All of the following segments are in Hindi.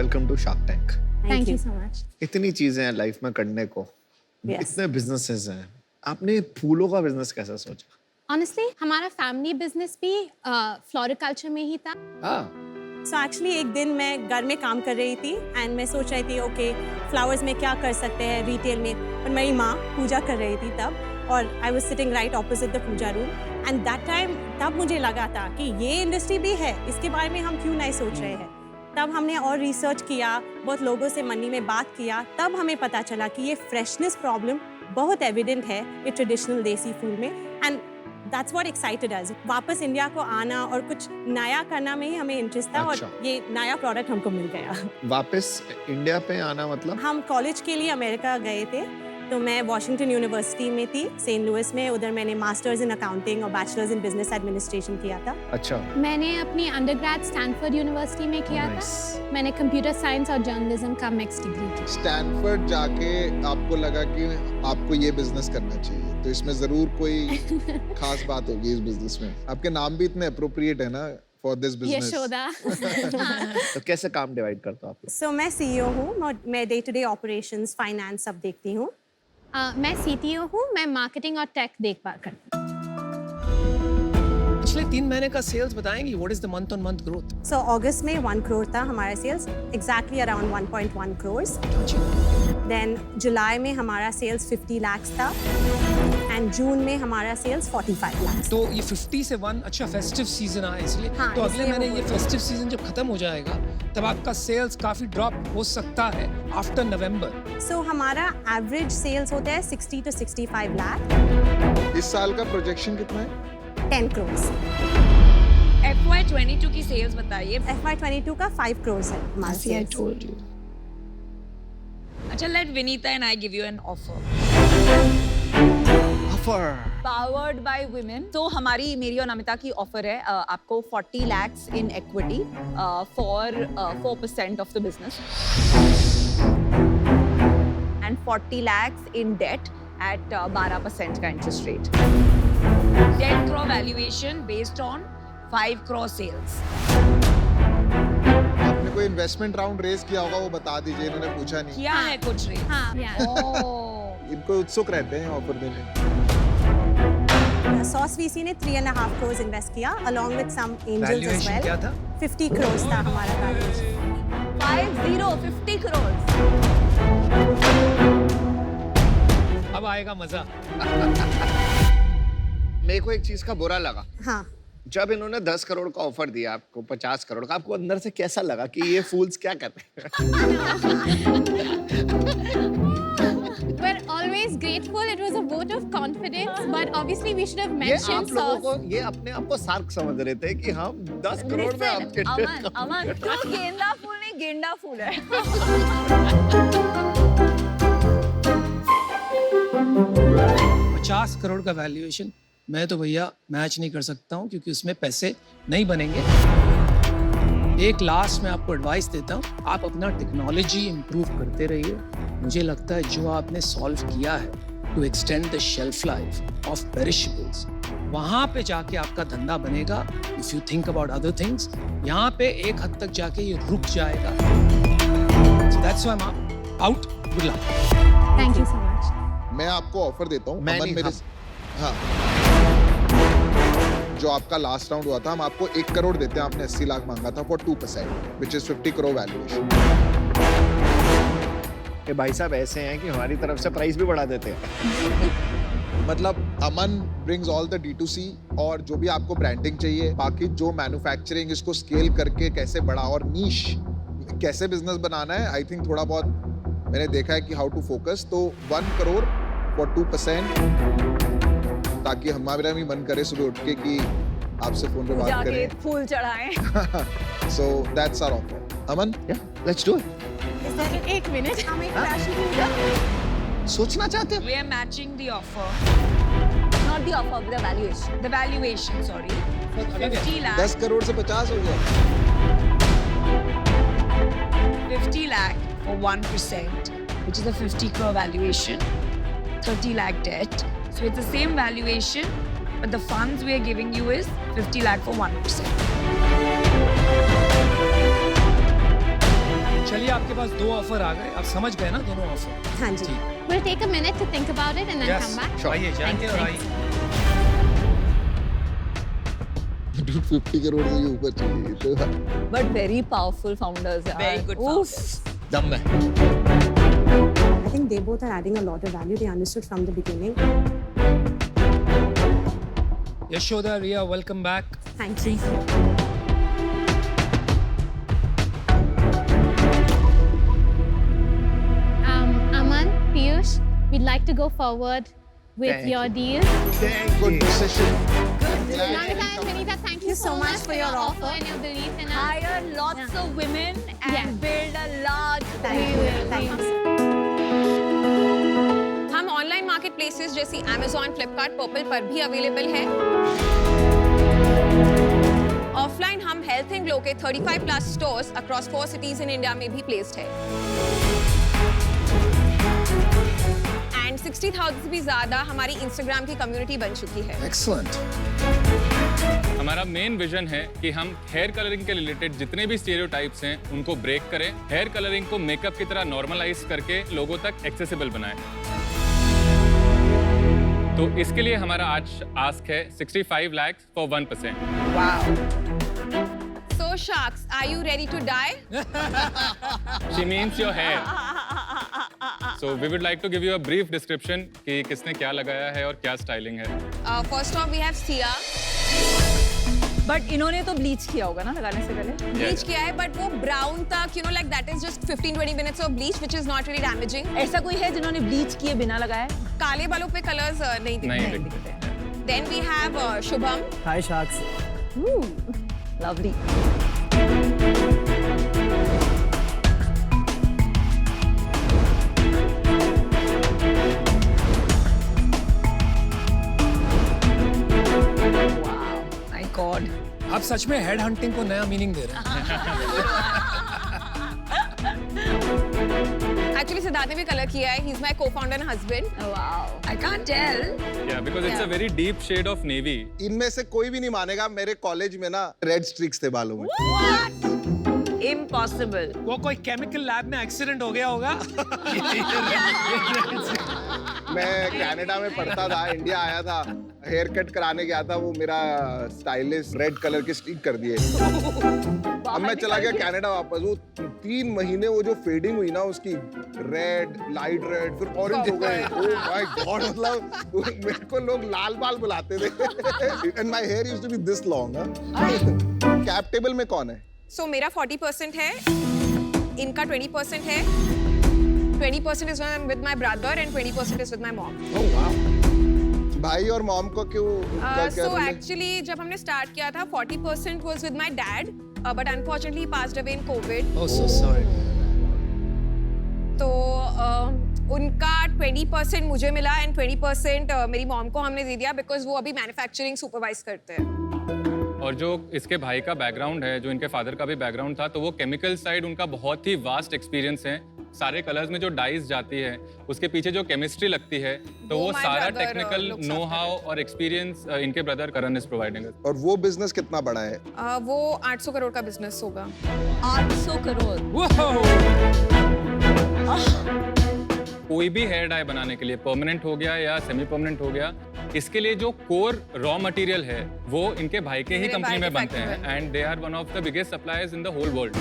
Welcome to Shark Tank. Thank you so much. इतनी चीजें हैं लाइफ में करने को, इतने बिजनेसेस हैं, आपने फूलों का बिजनेस कैसे सोचा? ऑनेस्टली हमारा फैमिली बिजनेस भी फ्लोरिकल्चर में ही था। सो एक्चुअली एक दिन मैं घर में काम कर रही थी एंड मैं सोच रही थी ओके फ्लावर्स में क्या कर सकते हैं रिटेल में, और मेरी माँ पूजा कर रही थी तब, और I was sitting right opposite the puja room and that time तब मुझे लगा था कि ये इंडस्ट्री भी है, इसके बारे में हम क्यों नहीं सोच रहे हैं। तब हमने और रिसर्च किया, बहुत लोगों से मंडी में बात किया, तब हमें पता चला कि ये फ्रेशनेस प्रॉब्लम बहुत एविडेंट है ये ट्रेडिशनल देसी फूल में, एंड दैट्स व्हाट एक्साइटेड अस। वापस इंडिया को आना और कुछ नया करना में ही हमें इंटरेस्ट था। अच्छा। और ये नया प्रोडक्ट हमको मिल गया। वापस इंडिया पे आना मतलब? हम कॉलेज के लिए अमेरिका गए थे, तो मैं वॉशिंगटन यूनिवर्सिटी में थी सेंट लुइस में, उधर मैंने मास्टर्स इन अकाउंटिंग और बैचलर्स इन बिजनेस एडमिनिस्ट्रेशन किया था। अच्छा। मैंने अपनी अंडरग्रेड स्टैनफोर्ड यूनिवर्सिटी में किया था। मैंने कंप्यूटर साइंस और जर्नलिज्म का मिक्स डिग्री की। स्टैनफोर्ड जाके आपको लगा कि आपको ये बिजनेस करना चाहिए, तो इसमें जरूर कोई खास बात होगी इस बिजनेस में। आपके नाम भी इतने अप्रोप्रिएट है ना फॉर दिस बिजनेस। यशोदा। तो कैसे काम डिवाइड करते हो आप? सो मैं CEO हूँ, मैं day to day operations finance सब देखती हूँ। मैं CTO हूँ, मैं मार्केटिंग और टेक देखभाल करती हूँ। पिछले 3 महीने का सेल्स बताएंगी, what is the month on month growth? So August में 1 करोड़ था हमारा sales, exactly around 1.1 crore. Then July में हमारा सेल्स 50 लाख था एंड जून में हमारा सेल्स 45 लाख। तो ये 50 से 1 अच्छा फेस्टिव सीजन आया इसलिए। हाँ, तो अगले इसलिए महीने वो ये फेस्टिव सीजन जब खत्म हो जाएगा तब आपका सेल्स काफी ड्रॉप हो सकता है आफ्टर नवंबर। सो हमारा एवरेज सेल्स होता है 60 to 65 लाख। इस साल का प्रोजेक्शन कितना है? 10 करोड़। FY22 की सेल्स बताइए। FY22 का 5 करोड़ है हमारा सेल्स। अच्छा, let Vinita and I give you an offer. Powered by women. तो हमारी मेरी और नमिता की ऑफर है आपको 40 lakhs in equity for 4% of the business and 40 lakhs in debt at 12% का interest rate. 10 crore valuation based on 5 crore sales. आपने कोई इन्वेस्टमेंट राउंड रेज किया होगा, वो बता दीजिए, इन्होंने पूछा नहीं। किया है कुछ रेट? हाँ, इनको उत्सुक रहते हैं ऑफर देने। सॉस VC ने 3.5 करोड़ इन्वेस्ट किया along with some angels as valuation well। क्या था? 50 करोड़ था हमारा वैल्यूएशन। 50 crores। अब आएगा मजा। मेरे को एक चीज का बुरा लगा, हाँ, जब इन्होंने 10 करोड़ का ऑफर दिया आपको 50 करोड़ का, आपको अंदर से कैसा लगा कि ये फूल्स क्या कर रहे हैं? We're always grateful. It was a vote of confidence, but obviously we should have ये आप mentioned लोगों sauce. को, ये अपने आप को सार्क समझ रहे थे कि हम 10 करोड़ में आपके अमन तो गेंदा फूल नहीं गेंडा फूल है। 50 करोड़ का वैल्यूएशन मैं तो भैया मैच नहीं कर सकता हूँ, क्योंकि उसमें पैसे नहीं बनेंगे। एक लास्ट में आपको एडवाइस देता हूँ, आप अपना टेक्नोलॉजी इंप्रूव करते रहिए। मुझे लगता है जो आपने सॉल्व किया है to extend the shelf life of perishables, वहां पे जाके आपका धंधा बनेगा। If you think about other things, यहाँ पे एक हद तक जाके ये रुक जाएगा। So that's why I'm out. Good luck. Thank you so much. मैं आपको ऑफर देता हूँ। मैं अमन नहीं, मेरे हाँ, जो आपका लास्ट राउंड हुआ था, हम आपको 1 करोड़ देते हैं, आपने 80 लाख मांगा था for 2% which is 50 crore valuation. ये भाई साहब ऐसे हैं कि हमारी तरफ से प्राइस भी बढ़ा देते हैं। मतलब अमन ब्रिंग्स ऑल द D2C, और जो भी आपको ब्रांडिंग चाहिए, बाकी जो मैन्युफैक्चरिंग, इसको स्केल करके कैसे बड़ा और नीश कैसे बिजनेस बनाना है, आई थिंक थोड़ा बहुत मैंने देखा है कि हाउ टू फोकस। तो 1 करोड़ फॉर 2%, ताकि हमारा भी मन करे सुबह उठ के कि आपसे फोन पे बात जाके करें। फूल चढ़ाएं। So that's our offer. Aman, Yeah, let's do it. एक मिनट, हम एक fashion होगा। सोचना चाहते हो? We are matching the offer. Not the offer, the valuation. The valuation, sorry. 50 lakh. 10 crore से 50 हो गया। 50 lakh for 1%, which is a 50 crore valuation. 30 lakh debt. So it's the same valuation, but the funds we are giving you is 50 lakh for 1%. चलिए आपके पास 2 ऑफर आ गए, आप समझ गए ना दोनों ऑफर? हाँ जी। We'll take a minute to think about it and then come back. आइए जाएंगे और आइए। Dude, 50 करोड़ से भी ऊपर चाहिए तो But very powerful founders. Very good Oof. दम है। I think they both are adding a lot of value. They understood from the beginning. Yashoda, Riya, welcome back. Thank you. Aman, Piyush, we'd like to go forward with Thank your deal. good decision. Namita and Vinita, thank you so much for your offer and your belief in us. Hire lots of women and Yeah. build a large Thank We you. will, Thank we you. हम ऑनलाइन मार्केट प्लेसेस जैसी Amazon, Flipkart, Purple पर भी अवेलेबल है। ऑफलाइन हम हेल्थ एंड ग्लो के 35 plus stores across 4 cities in India में भी प्लेस्ड है। एंड 60,000 से भी ज्यादा हमारी इंस्टाग्राम की कम्युनिटी बन चुकी है। Excellent. हमारा मेन विजन है कि हम हेयर कलरिंग के रिलेटेड जितने भी स्टीरियोटाइप्स हैं उनको ब्रेक करें, हेयर कलरिंग को मेकअप की तरह नॉर्मलाइज करके लोगों तक एक्सेसिबल बनाएं। तो इसके लिए हमारा आज आस्क है 65 lakh for 1%। So sharks, are you ready to die? She means your hair. So we would like to give you a brief description कि किसने क्या लगाया है और क्या स्टाइलिंग है। First off, we have Sia. But इन्होंने तो bleach किया होगा ना लगाने से पहले? Bleach किया है, but वो brown तक, you know, like that is just 15-20 minutes of bleach, which is not really damaging. ऐसा कोई है जिन्होंने bleach किए बिना लगाया? काले बालों पे कलर्स नहीं दिखते। नहीं दिखते। Then we have Shubham. Hi Sharks. Ooh, lovely. Wow, my God. आप सच में हेड हंटिंग को नया मीनिंग दे रहे हैं। Actually, सिद्धार्थ ने भी कलर किया है. He's my co-founder and husband. Wow. I can't tell. Yeah, because it's a very deep shade of navy. इनमें से कोई भी नहीं मानेगा मेरे कॉलेज में ना रेड स्ट्रिक्स थे बालों में। Impossible. वो कोई केमिकल लैब में एक्सीडेंट हो गया होगा। मैं कनाडा में पढ़ता था, इंडिया आया था, हेयर कट कराने गया था, वो मेरा स्टाइलिस्ट रेड कलर के स्टिक कर दिए। अब मैं चला गया कनाडा वापस, वो 3 महीने वो जो फेडिंग हुई ना उसकी, रेड, लाइट रेड, फिर ऑरेंज हो गए। ओह माय गॉड, मतलब मेरे को लोग लाल बाल बुलाते थे। And my hair used to be this long. Cap table में कौन है? So मेरा 40% है, इनका 20% है, 20% is with my brother and 20% is with my mom. ओह वाव। भाई और मॉम को क्यों? So actually जब हमने स्टार्ट किया था 40% was with my dad, but unfortunately he passed away in COVID. Oh, so sorry. तो उनका 20% मुझे मिला एंड 20% मेरी मॉम को हमने दे दिया बिकॉज वो अभी मैन्युफैक्चरिंग सुपरवाइज करते हैं। और जो इसके भाई का बैकग्राउंड है, जो इनके फादर का भी बैकग्राउंड था, तो वो केमिकल साइड उनका बहुत ही वास्ट एक्सपीरियंस है। सारे कलर्स में जो डाइज जाती है, उसके पीछे जो केमिस्ट्री लगती है, तो वो my सारा brother technical looks know after how और एक्सपीरियंस इनके ब्रदर करण इज प्रोवाइडिंग। और वो बिजनेस कितना बड़ा है? वो 800 करोड़ का बिजनेस होगा। 800 करोड़। कोई भी हेयर डाई बनाने के लिए, परमानेंट हो गया या सेमी परमानेंट हो गया, इसके लिए जो कोर रॉ मटेरियल है वो इनके भाई के ही मेरे कंपनी भाई में के बनते फैक्ट्री हैं and they are one of the biggest suppliers in the whole world.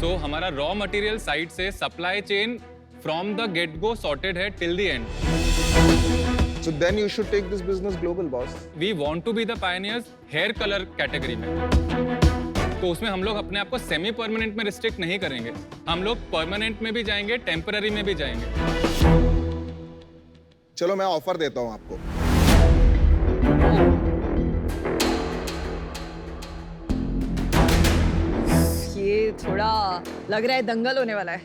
So हमारा रॉ मटेरियल साइड से supply chain from the get go sorted है till the end. So then you should take this business global, boss. We want to be the pioneers hair colour category में। तो उसमें हम लोग अपने आप को सेमी परमानेंट में रिस्ट्रिक्ट नहीं करेंगे, हम लोग परमानेंट में भी जाएंगे, टेम्पररी में भी जाएंगे। चलो मैं ऑफर देता हूँ आपको। ये थोड़ा लग रहा है दंगल होने वाला है।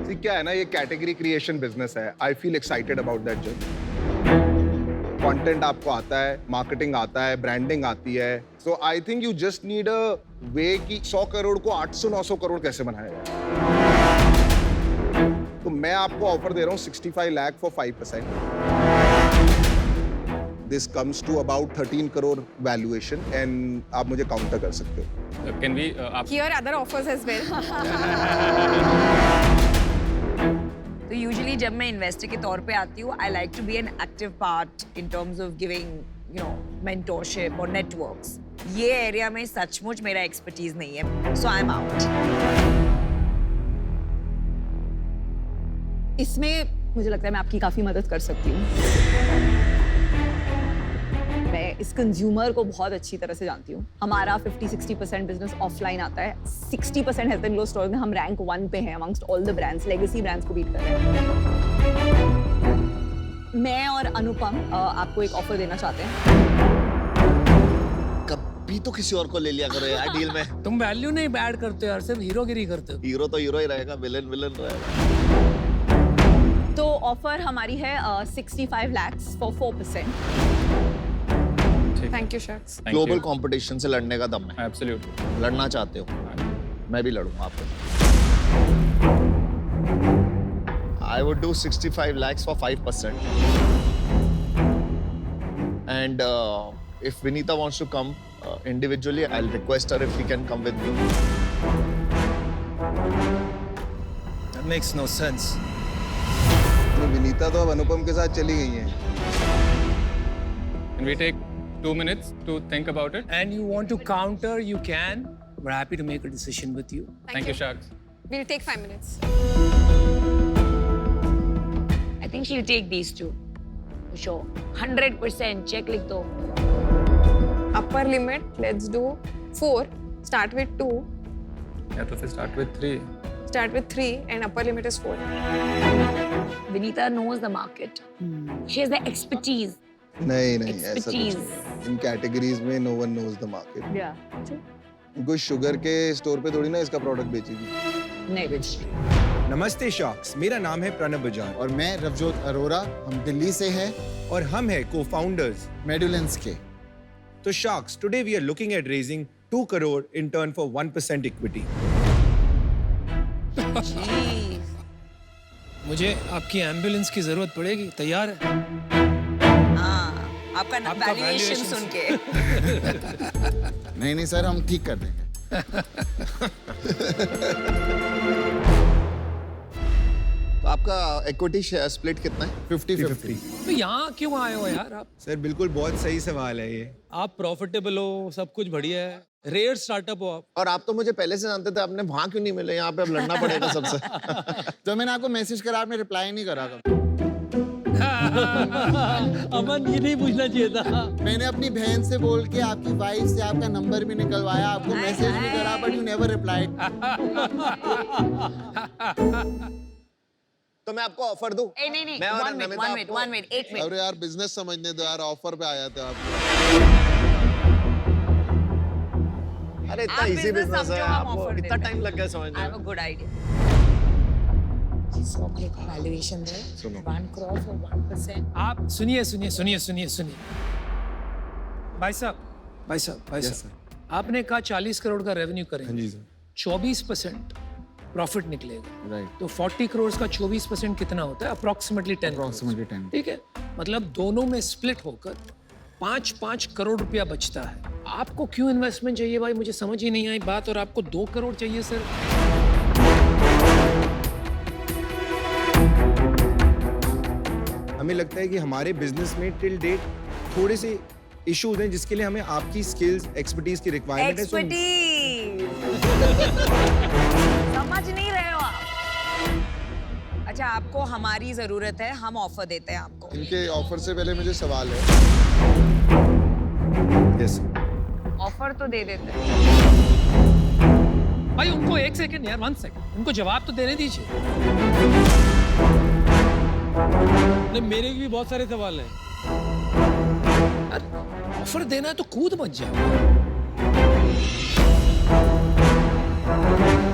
See, क्या है ना, ये कैटेगरी क्रिएशन बिजनेस है। I feel excited about that journey. Content आपको आता है, मार्केटिंग आता है, ब्रांडिंग आती है। So I think you just need a way कि 100 करोड़ को 800-900 करोड़ कैसे बनाया जाए। तो मैं आपको ऑफर दे रहा हूँ 65 lakh for 5%। This comes to about 13 crore valuation and आप मुझे काउंटर कर सकते हो। कैन वी आप Here other offers as well. तो यूजुअली जब मैं इन्वेस्टर के तौर पे आती हूँ, I like to be an active part in terms of giving mentorship और नेटवर्क्स. ये एरिया में सचमुच मेरा एक्सपर्टीज नहीं है, सो आई एम आउट. इसमें मुझे लगता है मैं आपकी काफ़ी मदद कर सकती हूँ. मैं इस कंज्यूमर को बहुत अच्छी तरह से जानती हूँ. हमारा 50-60% बिजनेस ऑफलाइन आता है. 60% हेल्थ एंड ग्लो स्टोर में हम रैंक 1 पे हैं amongst all the brands. Legacy brands को बीट कर रहे हैं. मैं और अनुपम आपको एक ऑफर देना चाहते हैं. कभी तो किसी और को ले लिया करो यार डील में. तुम वैल्यू नहीं ऐड करते हो यार, सिर्फ हीरोगिरी करते हो. हीरो तो हीरो ही रहेगा, विलन विलन रहेगा. तो ऑफर हमारी है 65 lakhs for 4%. Thank you, Shaks. Global competition से लड़ने का दम है. एब्सोल्युटली. लड़ना चाहते हो? मैं भी लड़ूंगा आपको. I would do 65 lakhs for 5%. And if Vinita wants to come individually, I'll request her if she can come with me. That makes no sense. Vinita तो अब अनुपम के साथ चली गई हैं. Can we take 2 minutes to think about it? And you want to counter, you can. We're happy to make a decision with you. Thank you, Shaks. We'll take 5 minutes. I think she'll take these two. For sure. 100% check लिख दो. Upper limit, let's do 4. Start with 2. या तो फिर start with 3. Start with 3 and upper limit is 4. Vinita knows the market. She has the expertise. नहीं ऐसा कुछ Expertise. नहीं. इन कैटेगरीज में no one knows the market. Yeah. कोई शुगर के स्टोर पे थोड़ी ना इसका प्रोडक्ट बेचेगी. नहीं बिच. नमस्ते शॉक्स, मेरा नाम है प्रणब बजाज और मैं रवजोत अरोरा. हम दिल्ली से हैं. और हम हैं को-फाउंडर्स मेडुलेंस के. तो sharks, today we are looking at raising 2 crore in turn for 1% equity. मुझे आपकी एम्बुलेंस की जरूरत पड़ेगी. तैयार है? हाँ, आपका आपका वैल्यूएशन valuation सुन के. नहीं सर, हम ठीक कर देंगे. तो आपका इक्विटी स्प्लिट कितना है? 50-50. तो यहाँ क्यों आए हो यार आप? सर बिल्कुल बहुत सही सवाल है ये. आप प्रॉफिटेबल हो, सब कुछ बढ़िया है, रेयर स्टार्टअप हो आप. और आप तो मुझे पहले से जानते थे. आपने वहां क्यों नहीं मिले? यहाँ पे अब लड़ना पड़ेगा सबसे. तो मैंने आपको मैसेज करा, आपने रिप्लाई नहीं करा. अमन, ये नहीं पूछना चाहिए था. मैंने अपनी बहन से बोल के आपकी वाइफ से आपका नंबर भी निकलवाया, आपको मैसेज भी करा, बट यू नेवर रिप्लाइड. तो मैं आपको ऑफर दूं? नहीं. मैं और One नमिता minute. आपको- 1 minute. 1 minute. अरे यार बिजनेस समझने दो यार, ऑफर पे आया था आप. अरे इतना आप इजी business बिजनेस है. समझो, हम आपको offer इतना देते टाइम लग गया I समझने have a में. good idea. Valuation there. सुनो. 1 crore for 1%. आप सुनिए. भाई साहब. आपने कहा 40 करोड़ का रेवेन्यू करेंगे. जी सर. 24% प्रॉफिट निकलेगा. राइट. तो 40 करोड़ का 24% कितना होता है? Approximately 10 crores. Approximately 10. ठीक है, मतलब दोनों में स्प्लिट होकर 5 करोड़ रुपया बचता है. आपको क्यों इन्वेस्टमेंट चाहिए भाई? मुझे समझ ही नहीं आई बात. और आपको 2 करोड़ चाहिए सर. हमें लगता है कि हमारे बिजनेस में टिल डेट थोड़े से इश्यूज हैं जिसके लिए हमें आपकी स्किल्स, एक्सपर्टीज की रिक्वायरमेंट है. Expertise. समझ नहीं रहे हो आप. अच्छा, आपको हमारी जरूरत है, हम ऑफर देते हैं आपको. इनके ऑफर से पहले मुझे सवाल है. यस. ऑफर तो दे देते हैं. भाई उनको 1 सेकंड यार, 1 सेकंड, उनको जवाब तो देने दीजिए. नहीं, मेरे भी बहुत सारे सवाल हैं. ऑफर देना है तो कूद मत जाओ.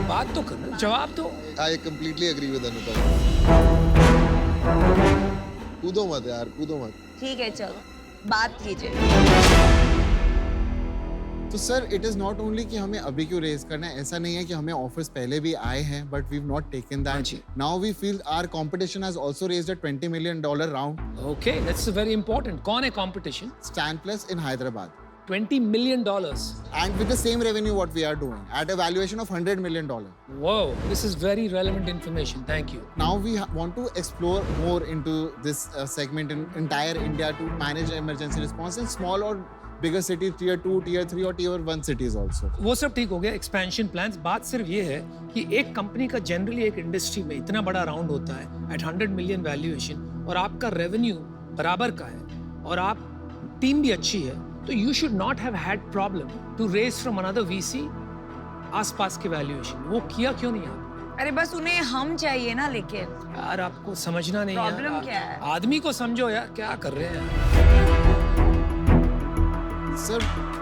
बात तो करना, जवाब दो. आई कंप्लीटली एग्री विद अनुपम. कूदो मत यार, कूदो मत. ठीक है, चलो बात कीजिए. तो sir, it is not only कि हमें अभी क्यों रेज करना है. ऐसा नहीं है कि हमें ऑफर्स पहले भी आए हैं, but we have not taken that. Now we feel our competition has also raised a $20 million round. Okay, that's very important. कौन है competition? Stanplus in Hyderabad. $20 million. And with the same revenue what we are doing at a valuation of $100 million. Whoa, this is very relevant information. Thank you. Now we want to explore more into this segment in entire India to manage emergency response in small or bigger cities, tier 2, tier 3 और tier 1 cities also. वो सब ठीक हो गया, एक्सपेंशन प्लान्स. बात सिर्फ ये है कि एक कंपनी का जनरली एक इंडस्ट्री में इतना बड़ा राउंड होता है एट 100 मिलियन वैल्यूएशन और आपका रेवेन्यू बराबर का है और आप टीम भी अच्छी है, तो you should not have had problem to raise from another VC आसपास के वैल्यूएशन. वो किया क्यों नहीं आप? अरे बस उन्हें हम चाहिए ना, लेकिन यार आपको समझना नहीं Problem यार. क्या है? आदमी को समझो यार, क्या कर रहे हैं. Sir,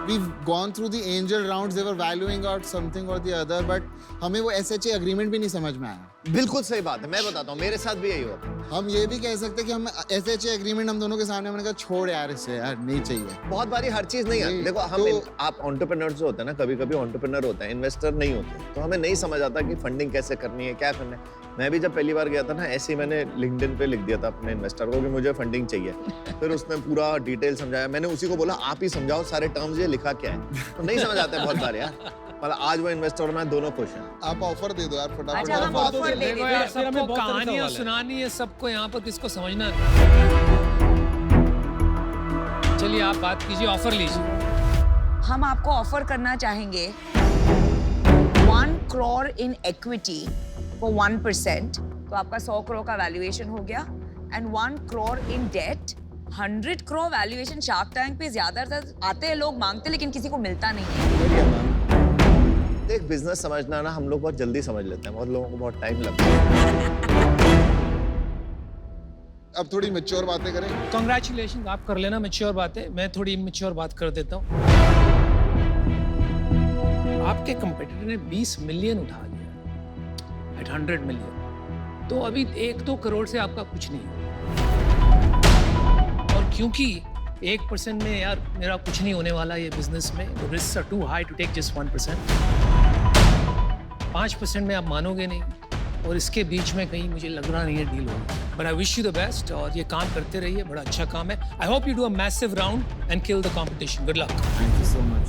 we've gone through the angel rounds. They were valuing out something or the other, but हमें वो SHA agreement भी नहीं समझ में आया. बिल्कुल सही बात है, मैं बताता हूँ, मेरे साथ भी यही हुआ. हम ये भी कह सकते हैं कि हम SHA agreement हम दोनों के सामने हमने कहा छोड़ यार इसे, यार नहीं चाहिए. बहुत बारी हर चीज नहीं आती. देखो हम आप एंटरप्रेन्योर्स जो होते हैं ना, कभी कभी एंटरप्रेन्योर होते हैं, इन्वेस्टर नहीं होते, तो हमें नहीं समझ आता कि फंडिंग कैसे करनी है, क्या करना है. मैं भी जब पहली बार गया था ना, ऐसे ही मैंने लिंक्डइन पे लिख दिया था अपने इन्वेस्टर को कि मुझे फंडिंग चाहिए. फिर उसने पूरा डिटेल समझाया. मैंने उसी को बोला आप ही समझाओ सारे टर्म्स, ये लिखा क्या है. तो नहीं समझ आते बहुत बार यार. मतलब आज वो इन्वेस्टर और मैं दोनों खुश हैं. आप ऑफर दे दो यार फटाफट. अच्छा हम ऑफर दे देते हैं. सबको कहानियां सुनानी है, सबको यहाँ पर किसको समझना है. चलिए आप बात कीजिए, ऑफर लीजिए. हम आपको ऑफर करना चाहेंगे 1 crore इन इक्विटी for 1%, तो आपका 100 करोड़ का वैल्यूएशन हो गया. And 1 crore in debt, 100 crore valuation. Shark Tank पे ज्यादातर आते हैं लोग, मांगते, लेकिन किसी को मिलता नहीं है. देख बिजनेस समझना ना हम लोग बहुत जल्दी समझ लेते हैं, बहुत लोगों को बहुत टाइम लगता है. अब थोड़ी मैच्योर बातें करें. कांग्रेचुलेशन, आप कर लेना मैच्योर बातें, मैं थोड़ी इमैच्योर बात कर देता हूँ. आपके कंपटीटर ने 20 मिलियन उठा लिया एट 100 मिलियन, तो अभी 1-2 करोड़ से आपका कुछ नहीं है. और क्योंकि 1% में यार मेरा कुछ नहीं होने वाला ये बिजनेस में, risk are too high to take just 1%. 5% में आप मानोगे नहीं, और इसके बीच में कहीं मुझे लग रहा नहीं है डील होगी. But I wish you the best, और ये काम करते रहिए, बड़ा अच्छा काम है. I hope you do a massive round and kill the competition. Good luck. Thank you so much.